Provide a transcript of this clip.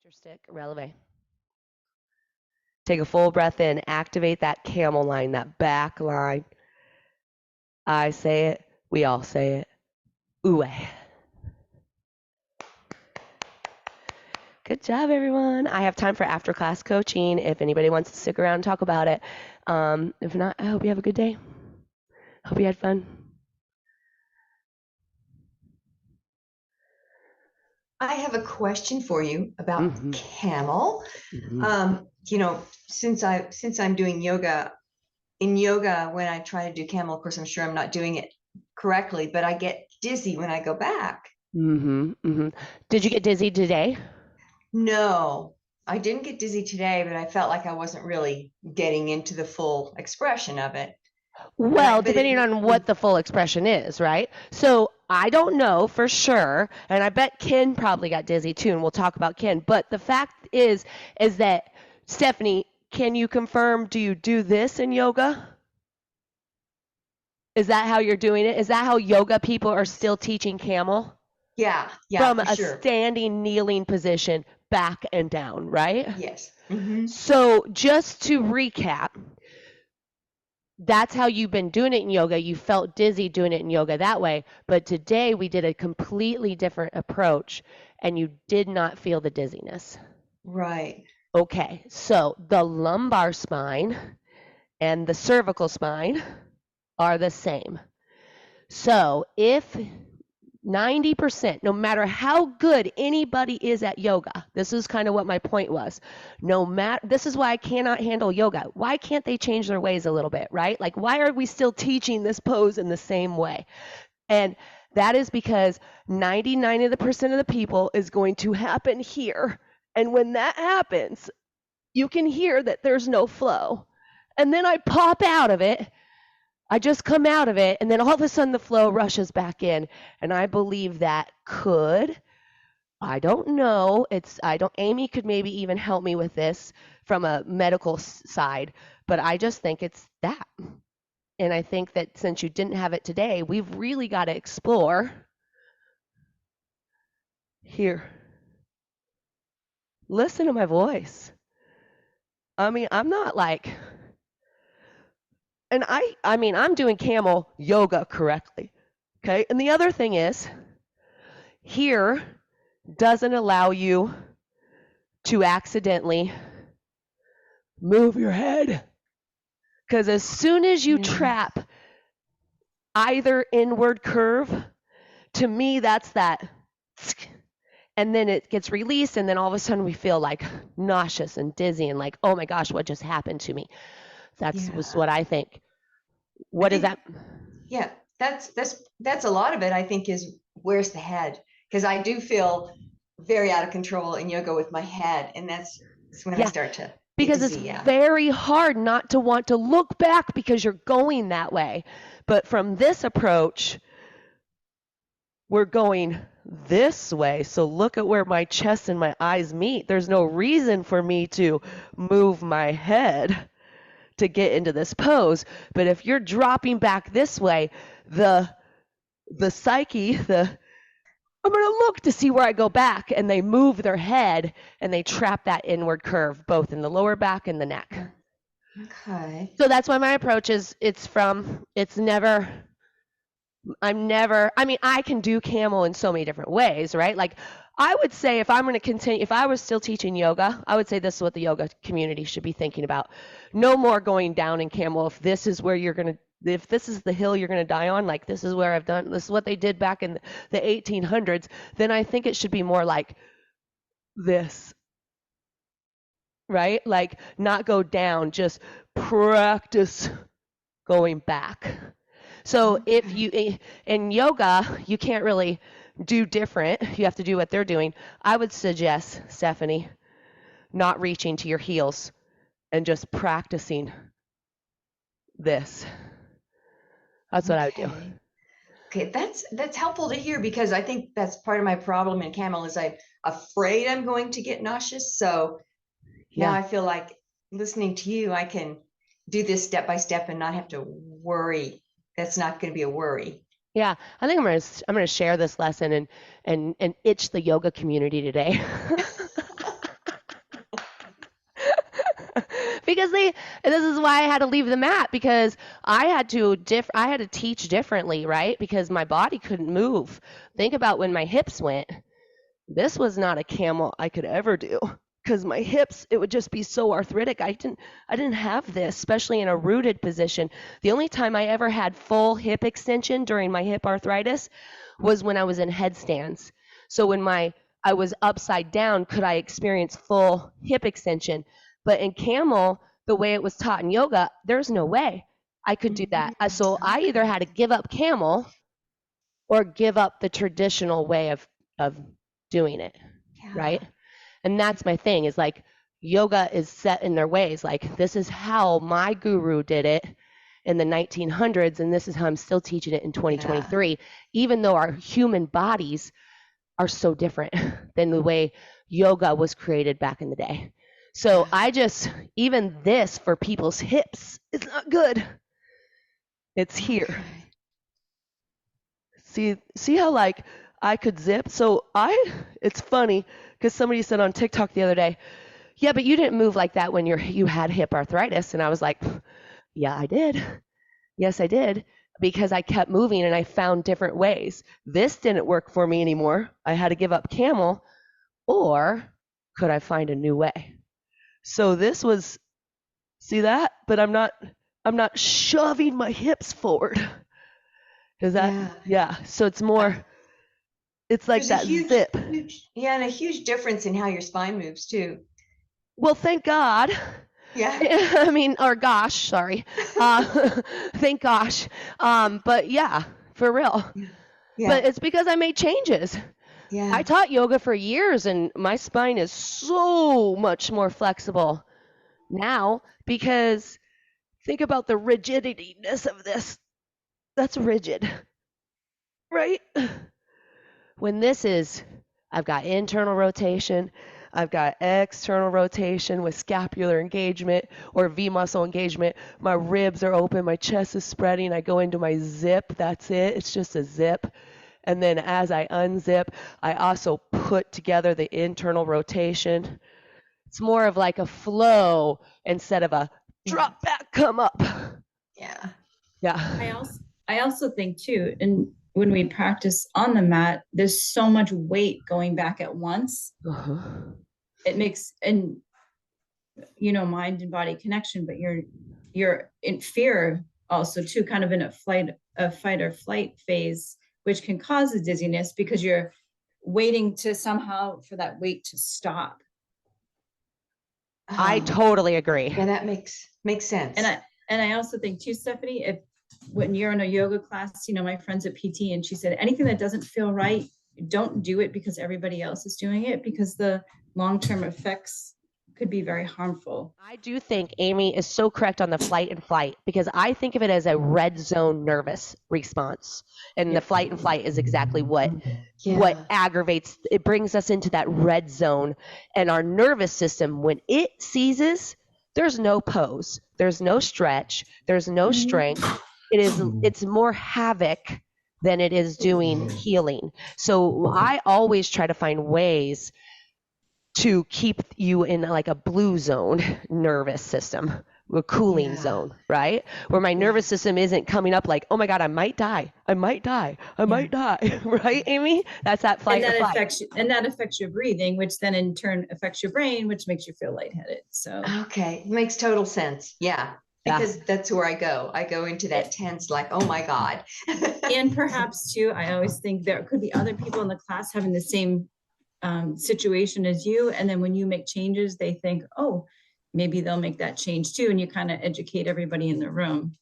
Your stick, releve. Take a full breath in. Activate that camel line, that back line. I say it. We all say it. Ooh. Good job, everyone. I have time for after class coaching if anybody wants to stick around and talk about it. If not, I hope you have a good day. Hope you had fun. I have a question for you about Camel. Since I'm doing yoga, in yoga, when I try to do Camel, of course, I'm sure I'm not doing it correctly, but I get dizzy when I go back. Did you get dizzy today? No, I didn't get dizzy today, but I felt like I wasn't really getting into the full expression of it. Well, depending on what the full expression is, right? So I don't know for sure, and I bet Ken probably got dizzy too, and we'll talk about Ken. But the fact is that, Stephanie, can you confirm, do you do this in yoga? Is that how you're doing it? Is that how yoga people are still teaching camel? Yeah, From for a sure. standing, kneeling position, back and down, right? Yes. So just to recap, that's how you've been doing it in yoga. You felt dizzy doing it in yoga that way. But today we did a completely different approach and you did not feel the dizziness. Right. Okay, so the lumbar spine and the cervical spine are the same. So if 90%, no matter how good anybody is at yoga, this is kind of what my point was. This is why I cannot handle yoga. Why can't they change their ways a little bit, right? Like, why are we still teaching this pose in the same way? And that is because 99% of the people is going to happen here. And when that happens, you can hear that there's no flow. And then I pop out of it. I just come out of it, and then all of a sudden the flow rushes back in. And I believe that I don't know. Amy could maybe even help me with this from a medical side, but I just think it's that. And I think that since you didn't have it today, we've really got to explore here. Listen to my voice. I mean, I'm not like, and I'm doing camel yoga correctly. Okay. And the other thing is, here doesn't allow you to accidentally move your head. Because as soon as you trap either inward curve, to me, that's that. And then it gets released, and then all of a sudden we feel like nauseous and dizzy and like, oh my gosh, what just happened to me? That's what I think. What is that? Yeah, that's a lot of it, I think, is where's the head? Because I do feel very out of control in yoga with my head, and that's when I start to because it's very hard not to want to look back because you're going that way. But from this approach, we're going this way. So look at where my chest and my eyes meet. There's no reason for me to move my head to get into this pose. But if you're dropping back this way, the psyche, I'm going to look to see where I go back, and they move their head and they trap that inward curve, both in the lower back and the neck. Okay. So that's why my approach is, I can do camel in so many different ways, right? Like, I would say if I was still teaching yoga, I would say this is what the yoga community should be thinking about. No more going down in camel if this is where if this is the hill you're going to die on, like this is where this is what they did back in the 1800s, then I think it should be more like this, right? Like, not go down, just practice going back. So if you, in yoga, you can't really do different. You have to do what they're doing. I would suggest, Stephanie, not reaching to your heels and just practicing this. That's what I would do. Okay, that's helpful to hear, because I think that's part of my problem in camel is I'm afraid I'm going to get nauseous. So now I feel like listening to you, I can do this step by step and not have to worry. That's not going to be a worry. Yeah, I think I'm gonna share this lesson and itch the yoga community today. because this is why I had to leave the mat, because I had to teach differently, right? Because my body couldn't move. Think about when my hips went. This was not a camel I could ever do, because my hips, it would just be so arthritic. I didn't have this, especially in a rooted position. The only time I ever had full hip extension during my hip arthritis was when I was in headstands. So when I was upside down, could I experience full hip extension? But in camel, the way it was taught in yoga, there's no way I could do that. So I either had to give up camel or give up the traditional way of doing it, right? And that's my thing, is like yoga is set in their ways. Like, this is how my guru did it in the 1900s, and this is how I'm still teaching it in 2023, even though our human bodies are so different than the way yoga was created back in the day. So even this for people's hips is not good. It's here. See how like I could zip? So it's funny because somebody said on TikTok the other day, yeah, but you didn't move like that when you had hip arthritis. And I was like, yeah, I did. Yes, I did. Because I kept moving and I found different ways. This didn't work for me anymore. I had to give up camel, or could I find a new way? So this was, see that? But I'm not shoving my hips forward. Is that, yeah. So it's more, it's like that zip. And a huge difference in how your spine moves too. Well, thank God. Yeah. I mean, or gosh, sorry. Thank gosh. But yeah, for real. Yeah. But it's because I made changes. Yeah. I taught yoga for years and my spine is so much more flexible now, because think about the rigidityness of this. That's rigid, right? When this is, I've got internal rotation, I've got external rotation with scapular engagement or V muscle engagement. My ribs are open, my chest is spreading. I go into my zip. That's it. It's just a zip. And then as I unzip, I also put together the internal rotation. It's more of like a flow instead of a drop back, come up. Yeah. Yeah. I also think too, and when we practice on the mat, there's so much weight going back at once. It makes, and mind and body connection, but you're in fear also too, kind of in a fight or flight phase, which can cause a dizziness because you're waiting to somehow for that weight to stop. I totally agree. Yeah, that makes sense. And I also think too, Stephanie, when you're in a yoga class, my friend's at PT and she said, anything that doesn't feel right, don't do it because everybody else is doing it, because the long-term effects could be very harmful. I do think Amy is so correct on the flight and flight, because I think of it as a red zone nervous response. And the flight and flight is exactly what aggravates, it brings us into that red zone. And our nervous system, when it seizes, there's no pose, there's no stretch, there's no strength. It's more havoc than it is doing healing. So I always try to find ways to keep you in like a blue zone nervous system, a cooling zone, right? Where my nervous system isn't coming up like, oh my God, I might die, might die, right, Amy? That's that flight or flight. And that affects your breathing, which then in turn affects your brain, which makes you feel lightheaded. So okay, makes total sense. Yeah. Because that's where I go. I go into that tense, like, oh my God. And perhaps too, I always think there could be other people in the class having the same situation as you. And then when you make changes, they think, oh, maybe they'll make that change too. And you kind of educate everybody in the room.